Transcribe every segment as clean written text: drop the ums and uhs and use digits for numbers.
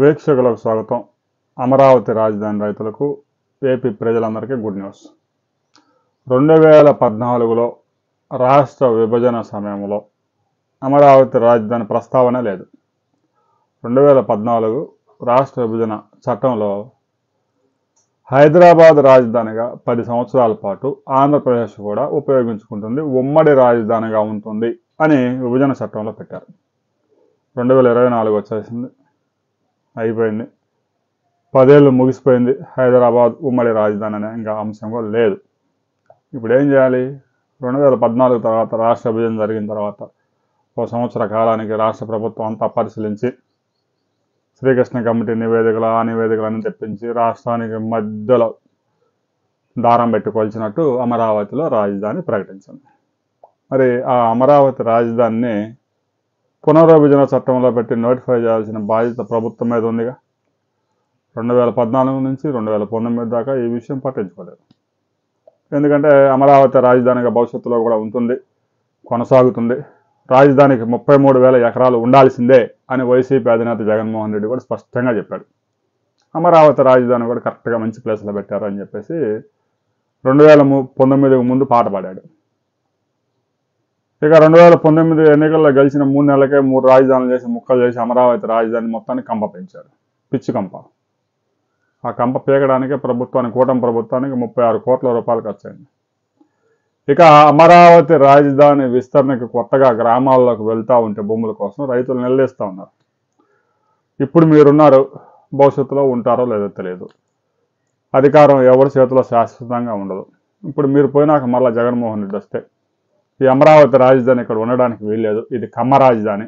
వీక్షకులకు స్వాగతం. అమరావతి రాజధాని రైతులకు ఏపీ ప్రజలందరికీ గుడ్ న్యూస్. 2014లో రాష్ట్ర విభజన సమయంలో అమరావతి రాజధాని ప్రస్తావన లేదు. 2014 రాష్ట్ర విభజన చట్టంలో హైదరాబాద్ రాజధానిగా 10 సంవత్సరాల పాటు ఆంధ్రప్రదేశ్ కూడా ఉపయోగించుకుంటుంది, ఉమ్మడి రాజధానిగా ఉంటుంది అని విభజన చట్టంలో పెట్టారు. 2024 వచ్చేసింది, అయిపోయింది, 10 ఏళ్ళు ముగిసిపోయింది. హైదరాబాద్ ఉమ్మడి రాజధాని అనే ఇంకా అంశం కూడా లేదు. ఇప్పుడు ఏం చేయాలి? 2014 తర్వాత రాష్ట్ర విభజన జరిగిన తర్వాత 1 సంవత్సర కాలానికి రాష్ట్ర ప్రభుత్వం అంతా పరిశీలించి శ్రీకృష్ణ కమిటీ నివేదికలన్నీ తెప్పించి రాష్ట్రానికి మధ్యలో దారం పెట్టి కొలిచినట్టు అమరావతిలో రాజధాని ప్రకటించింది. మరి ఆ అమరావతి రాజధానిని పునర్విభజన చట్టంలో పెట్టి నోటిఫై చేయాల్సిన బాధ్యత ప్రభుత్వం మీద ఉందిగా. 2014 నుంచి 2019 దాకా ఈ విషయం పట్టించుకోలేదు. ఎందుకంటే అమరావతి రాజధానిగా భవిష్యత్తులో కూడా ఉంటుంది, కొనసాగుతుంది. రాజధానికి 33,000 ఎకరాలు ఉండాల్సిందే అని వైసీపీ అధినేత జగన్మోహన్ రెడ్డి కూడా స్పష్టంగా చెప్పాడు. అమరావతి రాజధాని కూడా కరెక్ట్గా మంచి ప్లేస్లో పెట్టారు అని చెప్పేసి 2019 ముందు పాట పాడాడు. ఇక 2019 ఎన్నికల్లో గెలిచిన 3 నెలలకే 3 రాజధానులు చేసి ముక్కలు చేసి అమరావతి రాజధాని మొత్తాన్ని కంప పెంచాడు, పిచ్చి కంప. ఆ కంప పీకడానికే కూటమి ప్రభుత్వానికి 36 కోట్ల రూపాయలు ఖర్చు అయింది. ఇక అమరావతి రాజధాని విస్తరణకి కొత్తగా గ్రామాల్లోకి వెళ్తూ ఉంటే భూముల కోసం రైతులు నిలదీస్తూ ఉన్నారు. ఇప్పుడు మీరున్నారు, భవిష్యత్తులో ఉంటారో లేదో తెలియదు. అధికారం ఎవరి చేతిలో శాశ్వతంగా ఉండదు. ఇప్పుడు మీరు పోయినాక మళ్ళీ జగన్మోహన్ రెడ్డి వస్తే ఈ అమరావతి రాజధాని ఇక్కడ ఉండడానికి వీల్లేదు, ఇది కమ్మ రాజధాని.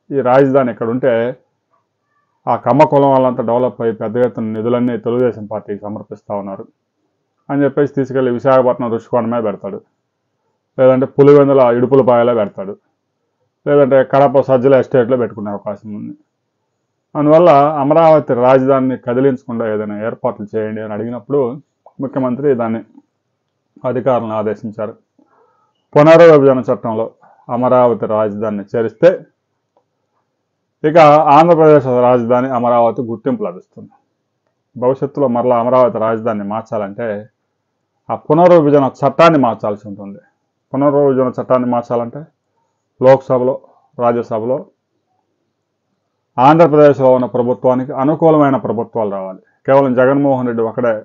ఈ రాజధాని ఇక్కడ ఉంటే ఆ కమ్మ కులం వాళ్ళంతా డెవలప్ అయ్యి పెద్ద ఎత్తున నిధులన్నీ తెలుగుదేశం పార్టీకి సమర్పిస్తూ ఉన్నారు అని చెప్పేసి తీసుకెళ్ళి విశాఖపట్నం రుషికొండమే పెడతాడు, లేదంటే పులివెందుల ఇడుపులపాయలో పెడతాడు, లేదంటే కడప సజ్జల ఎస్టేట్లో పెట్టుకునే అవకాశం ఉంది. అందువల్ల అమరావతి రాజధానిని కదిలించకుండా ఏదైనా ఏర్పాట్లు చేయండి అని అడిగినప్పుడు ముఖ్యమంత్రి దాన్ని అధికారులను ఆదేశించారు. పునర్విభజన చట్టంలో అమరావతి రాజధానిని చేరిస్తే ఇక ఆంధ్రప్రదేశ్ రాజధాని అమరావతి గుర్తింపు లభిస్తుంది. భవిష్యత్తులో మరలా అమరావతి రాజధానిని మార్చాలంటే ఆ పునర్విభజన చట్టాన్ని మార్చాల్సి ఉంటుంది. పునర్విభజన చట్టాన్ని మార్చాలంటే లోక్సభలో, రాజ్యసభలో ఆంధ్రప్రదేశ్లో ఉన్న ప్రభుత్వానికి అనుకూలమైన ప్రభుత్వాలు రావాలి. కేవలం జగన్మోహన్ రెడ్డి ఒకడే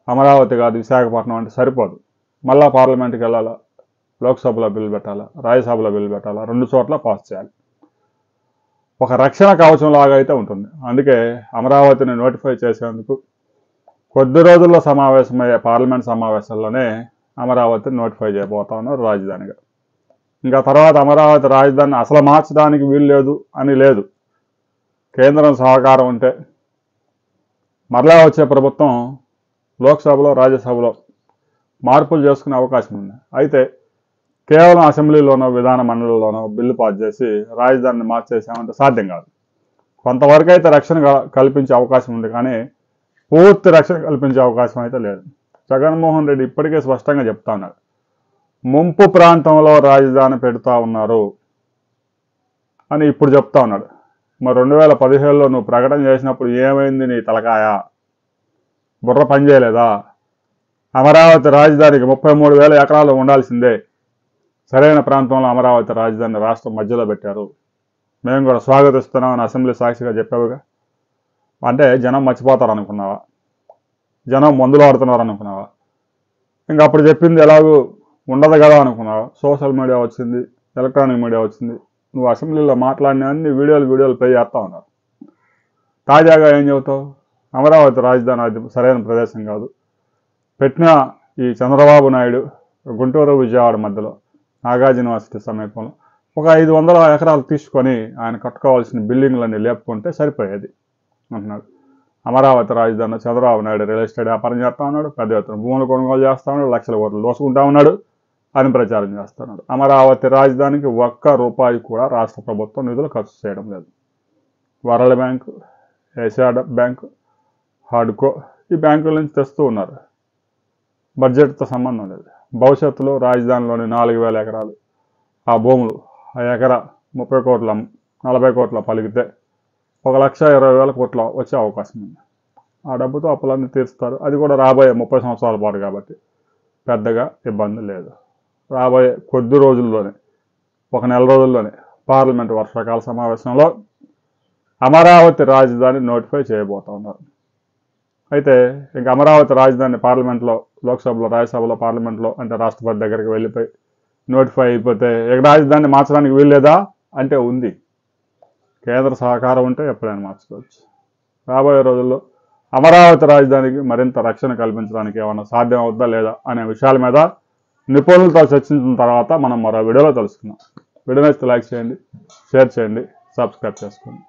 అమరావతి కాదు విశాఖపట్నం అంటే సరిపోదు. మళ్ళా పార్లమెంట్కి వెళ్ళాలా, లోక్సభలో బిల్లు పెట్టాలా, రాజ్యసభలో బిల్లు పెట్టాలా, 2 చోట్ల పాస్ చేయాలి. ఒక రక్షణ కవచం లాగా అయితే ఉంటుంది. అందుకే అమరావతిని నోటిఫై చేసేందుకు కొద్ది రోజుల్లో సమావేశమయ్యే పార్లమెంట్ సమావేశాల్లోనే అమరావతిని నోటిఫై చేయబోతా ఉన్నారు రాజధానిగా. ఇంకా తర్వాత అమరావతి రాజధానిని అసలు మార్చడానికి వీలు లేదు అని లేదు. కేంద్రం సహకారం ఉంటే మరలా వచ్చే ప్రభుత్వం లోక్సభలో, రాజ్యసభలో మార్పులు చేసుకునే అవకాశం ఉంది. అయితే కేవలం అసెంబ్లీలోనో విధాన మండలిలోనో బిల్లు పాస్ చేసి రాజధానిని మార్చేసామంటే సాధ్యం కాదు. కొంతవరకు అయితే రక్షణ కల్పించే అవకాశం ఉంది, కానీ పూర్తి రక్షణ కల్పించే అవకాశం అయితే లేదు. జగన్మోహన్ రెడ్డి ఇప్పటికే స్పష్టంగా చెప్తా ఉన్నాడు, ముంపు ప్రాంతంలో రాజధాని పెడతా ఉన్నారు అని ఇప్పుడు చెప్తా ఉన్నాడు. మరి 2017లో నువ్వు ప్రకటన చేసినప్పుడు ఏమైంది నీ తలకాయ? బుర్ర పనిచేయలేదా? అమరావతి రాజధానికి 33,000 ఎకరాలు ఉండాల్సిందే, సరైన ప్రాంతంలో అమరావతి రాజధాని రాష్ట్రం మధ్యలో పెట్టారు, మేము కూడా స్వాగతిస్తున్నాం అని అసెంబ్లీ సాక్షిగా చెప్పావుగా. అంటే జనం మర్చిపోతారు అనుకున్నావా? జనం మందులు ఆడుతున్నారు అనుకున్నావా? ఇంకా అప్పుడు చెప్పింది ఎలాగూ ఉండదు కదా అనుకున్నావా? సోషల్ మీడియా వచ్చింది, ఎలక్ట్రానిక్ మీడియా వచ్చింది, నువ్వు అసెంబ్లీలో మాట్లాడిన అన్ని వీడియోలు ప్లే చేస్తూ ఉన్నారు. తాజాగా ఏం చెబుతావు? అమరావతి రాజధాని అది సరైన ప్రదేశం కాదు, పెట్టిన ఈ చంద్రబాబు నాయుడు గుంటూరు విజయవాడ మధ్యలో నాగార్జున యూనివర్సిటీ సమీపంలో ఒక 500 ఎకరాలు తీసుకొని ఆయన కట్టుకోవాల్సిన బిల్డింగ్లన్నీ లేపుకుంటే సరిపోయేది అంటున్నాడు. అమరావతి రాజధాని చంద్రబాబు నాయుడు రియల్ ఎస్టేట్ వ్యాపారం చేస్తూ ఉన్నాడు, పెద్ద ఎత్తున భూములు కొనుగోలు చేస్తూ ఉన్నాడు, లక్షల కోట్లు దోసుకుంటా ఉన్నాడు అని ప్రచారం చేస్తున్నాడు. అమరావతి రాజధానికి ₹1 కూడా రాష్ట్ర ప్రభుత్వం నిధులు ఖర్చు చేయడం లేదు. వరల్డ్ బ్యాంకు, ఏషియా బ్యాంకు, హాడ్కో ఈ బ్యాంకుల నుంచి తెస్తూ ఉన్నారు. బడ్జెట్తో సంబంధం లేదు. భవిష్యత్తులో రాజధానిలోని 4,000 ఎకరాలు ఆ భూములు, ఆ ఎకరా 30 కోట్ల 40 కోట్ల పలికితే 1,20,000 కోట్ల వచ్చే అవకాశం ఉంది. ఆ డబ్బుతో అప్పులన్నీ తీరుస్తారు. అది కూడా రాబోయే 30 సంవత్సరాల పాటు కాబట్టి పెద్దగా ఇబ్బంది లేదు. రాబోయే కొద్ది రోజుల్లోనే, 1 నెల రోజుల్లోనే పార్లమెంటు వర్షాకాల సమావేశంలో అమరావతి రాజధాని నోటిఫై చేయబోతా ఉన్నారు. అయితే ఇంక అమరావతి రాజధాని పార్లమెంట్లో, లోక్సభలో, రాజ్యసభలో, పార్లమెంట్లో అంటే రాష్ట్రపతి దగ్గరికి వెళ్ళిపోయి నోటిఫై అయిపోతే ఇక రాజధాని మార్చడానికి వీల్లేదా అంటే ఉంది. కేంద్ర సహకారం ఉంటే ఎప్పుడైనా మార్చుకోవచ్చు. రాబోయే రోజుల్లో అమరావతి రాజధానికి మరింత రక్షణ కల్పించడానికి ఏమైనా సాధ్యం అవుద్దా లేదా అనే విషయాల మీద నిపుణులతో చర్చించిన తర్వాత మనం మరో వీడియోలో తెలుసుకుందాం. వీడియో నచ్చితే లైక్ చేయండి, షేర్ చేయండి, సబ్స్క్రైబ్ చేసుకోండి.